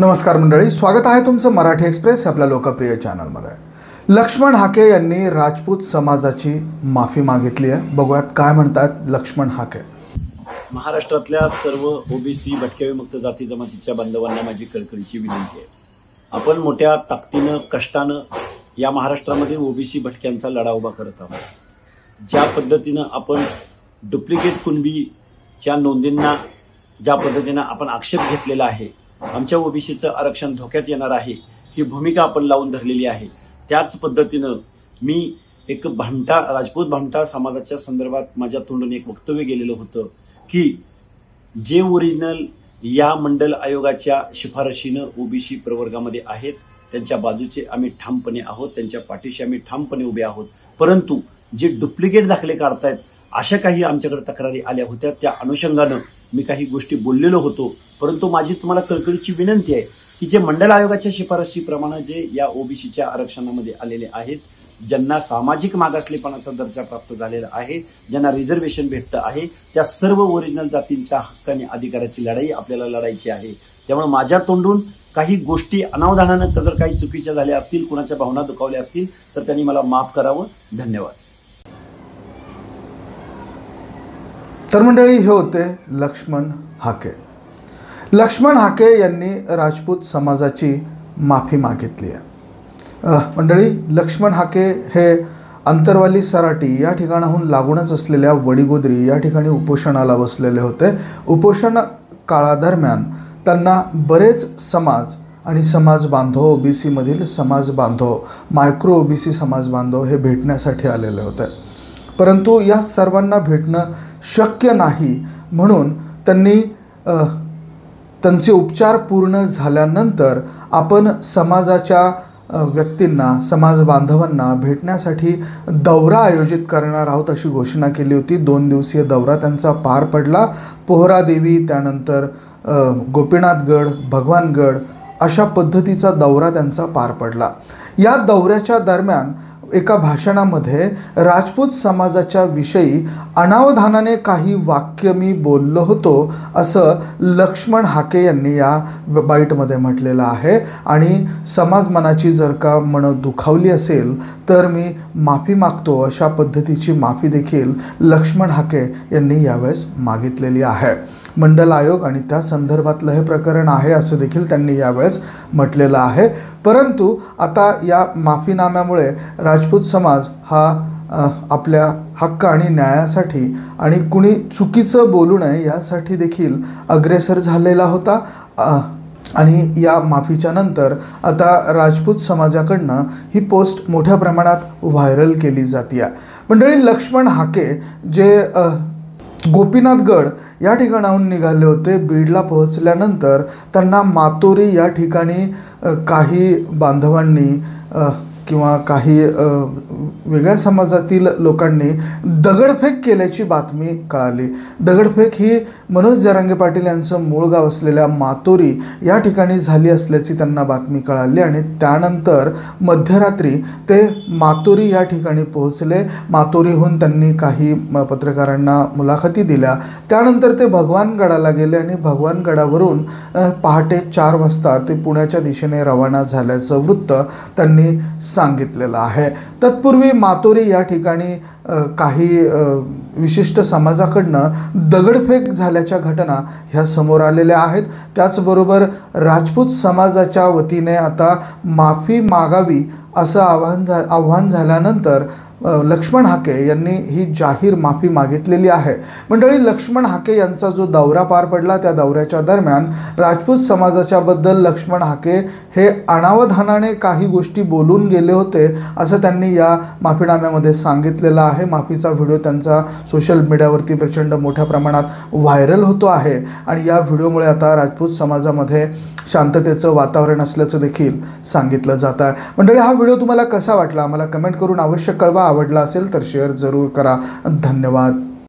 नमस्कार मंडळी, स्वागत आहे तुमचं मराठी एक्सप्रेस आपल्या लोकप्रिय चॅनलमध्ये। लक्ष्मण हाके यांनी राजपूत समाजाची माफी मागितली आहे। बघूयात काय म्हणतात लक्ष्मण हाके। महाराष्ट्रातल्या सर्व ओबीसी भटक्या विमुक्त जाती जमातीच्या बांधवांना माझी कळकळीची विनंती आहे। आपण मोठ्या ताकदीनं कष्टानं या महाराष्ट्रामध्ये ओबीसी भटक्यांचा लढा उभा करत आहोत। ज्या पद्धतीनं आपण डुप्लिकेट कुणबीच्या नोंदींना ज्या पद्धतीनं आपण आक्षेप घेतलेला आहे, आमच्या ओबीसीचं आरक्षण धोक्यात येणार आहे ही भूमिका आपण लावून धरलेली आहे। त्याच पद्धतीनं मी एक राजपूत भामटा समाजाच्या संदर्भात माझ्या तोंडून एक वक्तव्य गेलेलं होतं की जे ओरिजिनल या मंडल आयोगाच्या शिफारशीनं ओबीसी प्रवर्गामध्ये आहेत त्यांच्या बाजूचे आम्ही ठामपणे आहोत, त्यांच्या पाठीशी आम्ही ठामपणे उभे आहोत। परंतु जे डुप्लिकेट दाखले काढतायत अशा काही आमच्याकडे तक्रारी आल्या होत्या, त्या अनुषंगानं मी काही गोष्टी बोललेलो होतो। परंतु माझी तुम्हाला कळकळीची विनंती आहे की जे मंडल आयोगाच्या शिफारशीप्रमाणे जे या ओबीसीच्या आरक्षणामध्ये आलेले आहेत, ज्यांना सामाजिक मागासलेपणाचा दर्जा प्राप्त झालेला आहे, ज्यांना रिझर्वेशन भेटतं आहे, त्या सर्व ओरिजिनल जातींच्या हक्क आणि अधिकाराची लढाई आपल्याला लढायची आहे। त्यामुळे माझ्या तोंडून काही गोष्टी अनावधानानं जर काही चुकीच्या झाल्या असतील, कुणाच्या भावना दुखावल्या असतील तर त्यांनी मला माफ करावं। धन्यवाद। तर मंडळी, हे होते लक्ष्मण हाके। लक्ष्मण हाके यांनी राजपूत समाजाची माफी मागितली आहे। मंडळी, लक्ष्मण हाके हे अंतरवाली सराटी या ठिकाणाहून लागूनच असलेल्या वडीगोद्री या ठिकाणी उपोषणाला बसलेले होते। उपोषण काळादरम्यान त्यांना बरेच समाज आणि समाज बांधव, ओबीसी मधील समाज बांधव, मायक्रो ओबीसी समाज बांधव हे भेटण्यासाठी आलेले होते। परंतु या सर्वांना भेटणं शक्य नाही म्हणून त्यांनी त्यांचे उपचार पूर्ण झाल्यानंतर आपण समाजाच्या व्यक्तींना, समाज बांधवांना भेटण्यासाठी दौरा आयोजित करणार आहोत अशी घोषणा केली होती। 2 दिवसीय दौरा त्यांचा पार पडला। पोहरादेवी, त्यानंतर गोपीनाथगड, भगवानगड अशा पद्धतीचा दौरा त्यांचा पार पडला। या दौऱ्याच्या दरम्यान एका भाषणामध्ये राजपूत समाजाच्या विषयी अनावधानाने काही वाक्य मी बोललो होतो असं लक्ष्मण हाके यांनी या बाईटमध्ये म्हटलेलं आहे। आणि समाज मनाची जर का मन दुखावली असेल तर मी माफी मागतो अशा पद्धतीची माफी देखील लक्ष्मण हाके यांनी यावेळेस मागितलेली आहे। मंडल आयोग आणि त्या संदर्भातलं हे प्रकरण आहे असं देखील त्यांनी यावेळेस म्हटलेलं आहे। परंतु आता या माफीनाम्यामुळे राजपूत समाज हा आपल्या हक्क आणि न्यायासाठी आणि कुणी चुकीचं बोलू नये यासाठी देखील अग्रेसर झालेला होता। आणि या माफीच्या नंतर आता राजपूत समाजाकडनं ही पोस्ट मोठ्या प्रमाणात व्हायरल केली जाते। मंडळी, लक्ष्मण हाके जे गोपीनाथगड या ठिकाणाहून निघाले होते, बीडला पोहोचल्यानंतर त्यांना मातोरी या ठिकाणी काही बांधवांनी किंवा काही वेगळ्या समाजातील लोकांनी दगडफेक केल्याची बातमी कळाली। दगडफेक ही मनोज जरांगे पाटील यांचं मूळ गाव असलेल्या मातोरी या ठिकाणी झाली असल्याची त्यांना बातमी कळाली आणि त्यानंतर मध्यरात्री ते मातोरी या ठिकाणी पोहोचले। मातोरीहून त्यांनी काही पत्रकारांना मुलाखती दिल्या। त्यानंतर ते भगवानगडाला गेले आणि भगवानगडावरून पहाटे 4 वाजता ते पुण्याच्या दिशेने रवाना झाल्याचं वृत्त त्यांनी सांगितलेलं आहे। तत्पूर्वी मातोरी या ठिकाणी काही विशिष्ट समाजाकडनं दगडफेक झाल्याच्या घटना ह्या समोर आलेल्या आहेत। त्याचबरोबर राजपूत समाजाच्या वतीने आता माफी मागावी असं आव्हान झाल्यानंतर लक्ष्मण हाके यांनी ही जाहीर माफी मागितलेली आहे। मंडळी, लक्ष्मण हाके यांचा जो दौरा पार पडला त्या दौऱ्याच्या दरम्यान राजपूत समाजाच्या बद्दल लक्ष्मण हाके हे अनावधानाने काही गोष्टी बोलून गेले होते असं त्यांनी या माफीनाम्यामध्ये सांगितलेलं आहे। माफीचा व्हिडिओ त्यांचा सोशल मीडियावरती प्रचंड मोठ्या प्रमाणात व्हायरल होतो आहे आणि या व्हिडिओमुळे आता राजपूत समाजामध्ये शांततेचं वातावरण असल्याचं देखील सांगितलं जात आहे। मंडळी, हा व्हिडिओ तुम्हाला कसा वाटला आम्हाला कमेंट करून अवश्य कळवा। आवडला असेल तर शेअर जरूर करा। धन्यवाद।